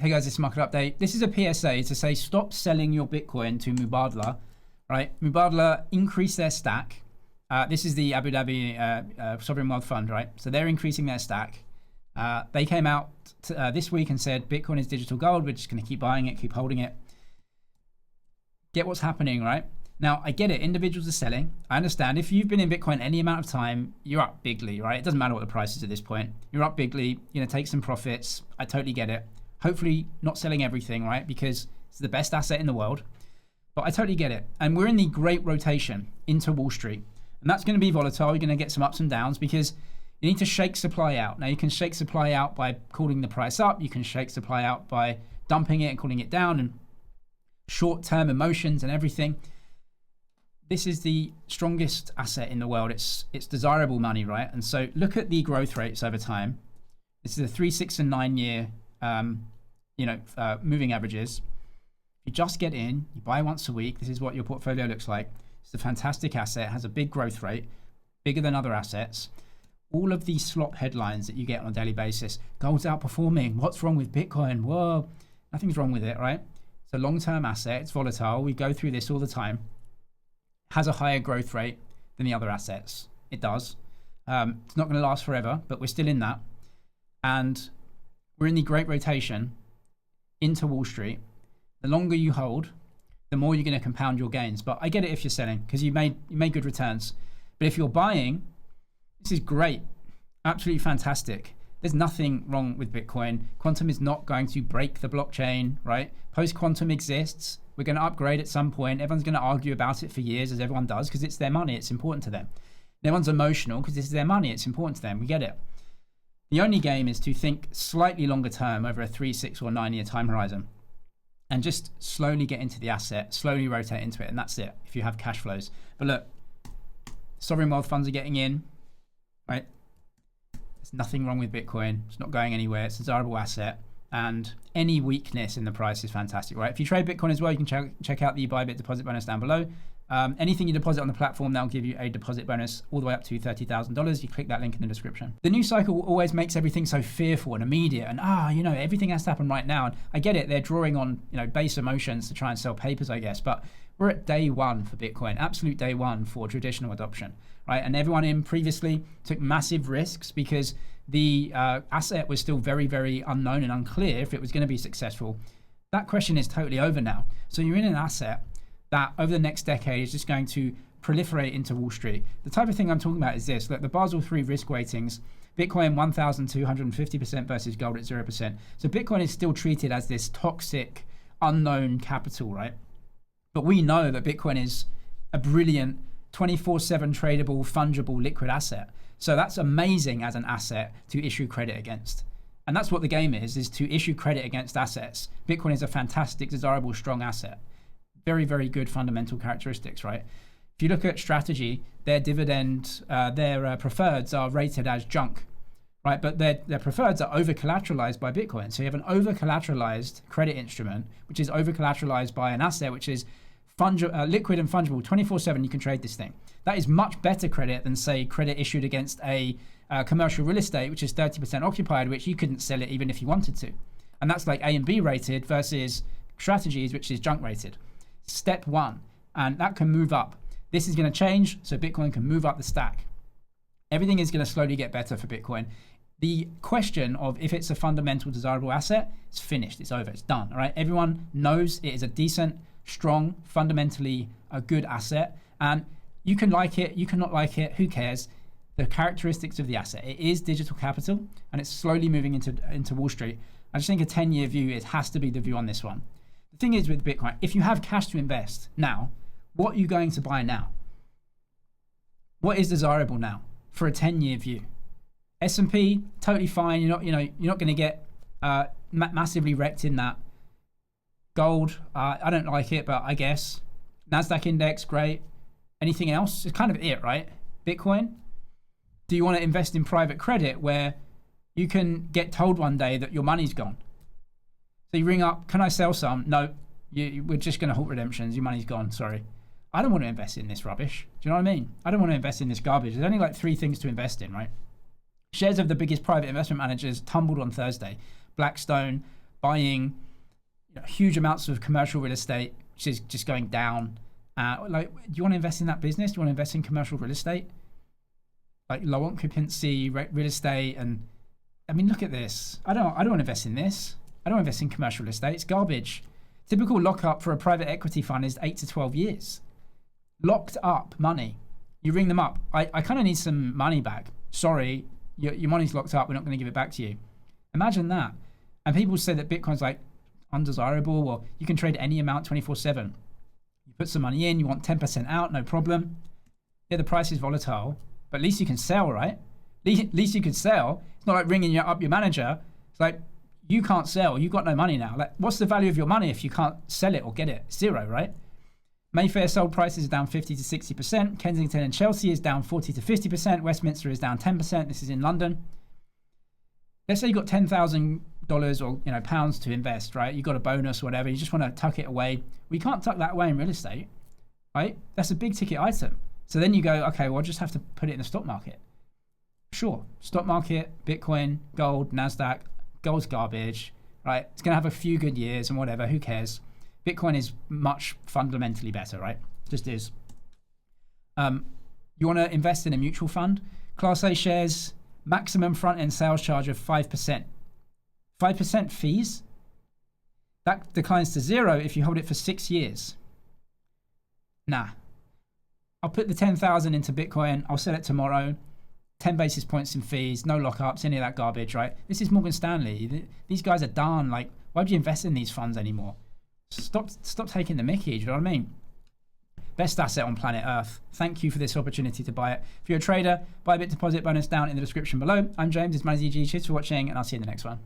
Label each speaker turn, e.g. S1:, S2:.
S1: Hey guys, this is Market Update. This is a PSA to say stop selling your Bitcoin to Mubadala, right? Mubadala increased their stack. This is the Abu Dhabi Sovereign Wealth Fund, right? So they're increasing their stack. They came out this week and said Bitcoin is digital gold. We're just going to keep buying it, keep holding it. Get what's happening, right? Now, I get it. Individuals are selling. I understand. If you've been in Bitcoin any amount of time, you're up bigly, right? It doesn't matter what the price is at this point. You're up bigly. You're going to take some profits. I totally get it. Hopefully not selling everything, right? Because it's the best asset in the world. But I totally get it. And we're in the great rotation into Wall Street. And that's going to be volatile. You're going to get some ups and downs because you need to shake supply out. Now, you can shake supply out by calling the price up. You can shake supply out by dumping it and calling it down and short-term emotions and everything. This is the strongest asset in the world. It's desirable money, right? And so look at the growth rates over time. This is a 3, 6, and 9 year moving averages. You just get in, you buy once a week. This is what your portfolio looks like. It's a fantastic asset, has a big growth rate, bigger than other assets. All of these slop headlines that you get on a daily basis, gold's outperforming, what's wrong with Bitcoin? Whoa, nothing's wrong with it, right? It's a long-term asset, it's volatile. We go through this all the time. Has a higher growth rate than the other assets. It does. It's not going to last forever, but we're still in that. And we're in the great rotation into Wall Street. The longer you hold, the more you're going to compound your gains. But I get it if you're selling because you made good returns. But if you're buying, this is great. Absolutely fantastic. There's nothing wrong with Bitcoin. Quantum is not going to break the blockchain, right? Post-quantum exists. We're going to upgrade at some point. Everyone's going to argue about it for years, as everyone does, because it's their money. It's important to them. Everyone's emotional because this is their money. It's important to them. We get it. The only game is to think slightly longer term over a 3, 6, or 9 year time horizon and just slowly get into the asset, slowly rotate into it. And that's it if you have cash flows. But look, sovereign wealth funds are getting in, right? There's nothing wrong with Bitcoin. It's not going anywhere. It's a desirable asset. And any weakness in the price is fantastic, right? If you trade Bitcoin as well, you can check out the Bybit deposit bonus down below. Anything you deposit on the platform, they'll give you a deposit bonus all the way up to $30,000. You click that link in the description. The news cycle always makes everything so fearful and immediate and everything has to happen right now. And I get it. They're drawing on, base emotions to try and sell papers, I guess. But we're at day one for Bitcoin, absolute day one for traditional adoption, right? And everyone in previously took massive risks because the asset was still very, very unknown and unclear if it was going to be successful. That question is totally over now. So you're in an asset that over the next decade is just going to proliferate into Wall Street. The type of thing I'm talking about is this. Look, the Basel III risk weightings, Bitcoin 1,250% versus gold at 0%. So Bitcoin is still treated as this toxic, unknown capital, right? But we know that Bitcoin is a brilliant 24/7 tradable, fungible, liquid asset. So that's amazing as an asset to issue credit against. And that's what the game is to issue credit against assets. Bitcoin is a fantastic, desirable, strong asset. Very, very good fundamental characteristics, right? If you look at strategy, their dividend, their preferreds are rated as junk, right? But their preferreds are over-collateralized by Bitcoin. So you have an over-collateralized credit instrument, which is over-collateralized by an asset, which is liquid and fungible, 24/7, you can trade this thing. That is much better credit than, say, credit issued against a commercial real estate, which is 30% occupied, which you couldn't sell it even if you wanted to. And that's like A and B rated versus strategies, which is junk rated. Step one, and that can move up. This is going to change, so Bitcoin can move up the stack. Everything is going to slowly get better for Bitcoin. The question of if it's a fundamental desirable asset, it's finished, it's over, it's done, all right? Everyone knows it is a decent, strong, fundamentally a good asset, and you can like it, you cannot like it, who cares? The characteristics of the asset. It is digital capital, and it's slowly moving into Wall Street. I just think a 10-year view, it has to be the view on this one. The thing is with Bitcoin, if you have cash to invest now, what are you going to buy now? What is desirable now for a 10-year view? S&P, totally fine. You're not going to get massively wrecked in that. Gold, I don't like it, but I guess. Nasdaq index, great. Anything else? It's kind of it, right? Bitcoin. Do you want to invest in private credit where you can get told one day that your money's gone? So you ring up, can I sell some? No, we're just going to halt redemptions. Your money's gone, sorry. I don't want to invest in this rubbish. Do you know what I mean? I don't want to invest in this garbage. There's only like 3 things to invest in, right? Shares of the biggest private investment managers tumbled on Thursday. Blackstone, buying huge amounts of commercial real estate, which is just going down. Like, do you want to invest in that business? Do you want to invest in commercial real estate? Like low occupancy real estate, and I mean, look at this. I don't want to invest in this. I don't invest in commercial real estate. It's garbage. Typical lockup for a private equity fund is 8 to 12 years. Locked up money. You ring them up. I kind of need some money back. Sorry, your money's locked up. We're not going to give it back to you. Imagine that. And people say that Bitcoin's like undesirable, or you can trade any amount 24/7. You put some money in, you want 10% out, no problem. Yeah, the price is volatile, but at least you can sell, right? At least you can sell. It's not like ringing up your manager. It's like, you can't sell. You've got no money now. Like, what's the value of your money if you can't sell it or get it? Zero, right? Mayfair sold prices are down 50 to 60%. Kensington and Chelsea is down 40 to 50%. Westminster is down 10%. This is in London. Let's say you got $10,000 or pounds to invest, right? You got a bonus or whatever. You just want to tuck it away. We can't tuck that away in real estate, right? That's a big ticket item. So then you go, okay, well, I'll just have to put it in the stock market. Sure, stock market, Bitcoin, gold, NASDAQ. Gold's garbage, right? It's going to have a few good years and whatever. Who cares? Bitcoin is much fundamentally better, right? Just is. You want to invest in a mutual fund? Class A shares, maximum front-end sales charge of 5%. 5% fees? That declines to 0 if you hold it for 6 years. Nah. I'll put the 10,000 into Bitcoin. I'll sell it tomorrow. 10 basis points in fees, no lockups, any of that garbage, right? This is Morgan Stanley. These guys are done. Like, why would you invest in these funds anymore? Stop taking the mickey, do you know what I mean? Best asset on planet Earth. Thank you for this opportunity to buy it. If you're a trader, buy a bit deposit bonus down in the description below. I'm James, it's ManZG. Cheers for watching, and I'll see you in the next one.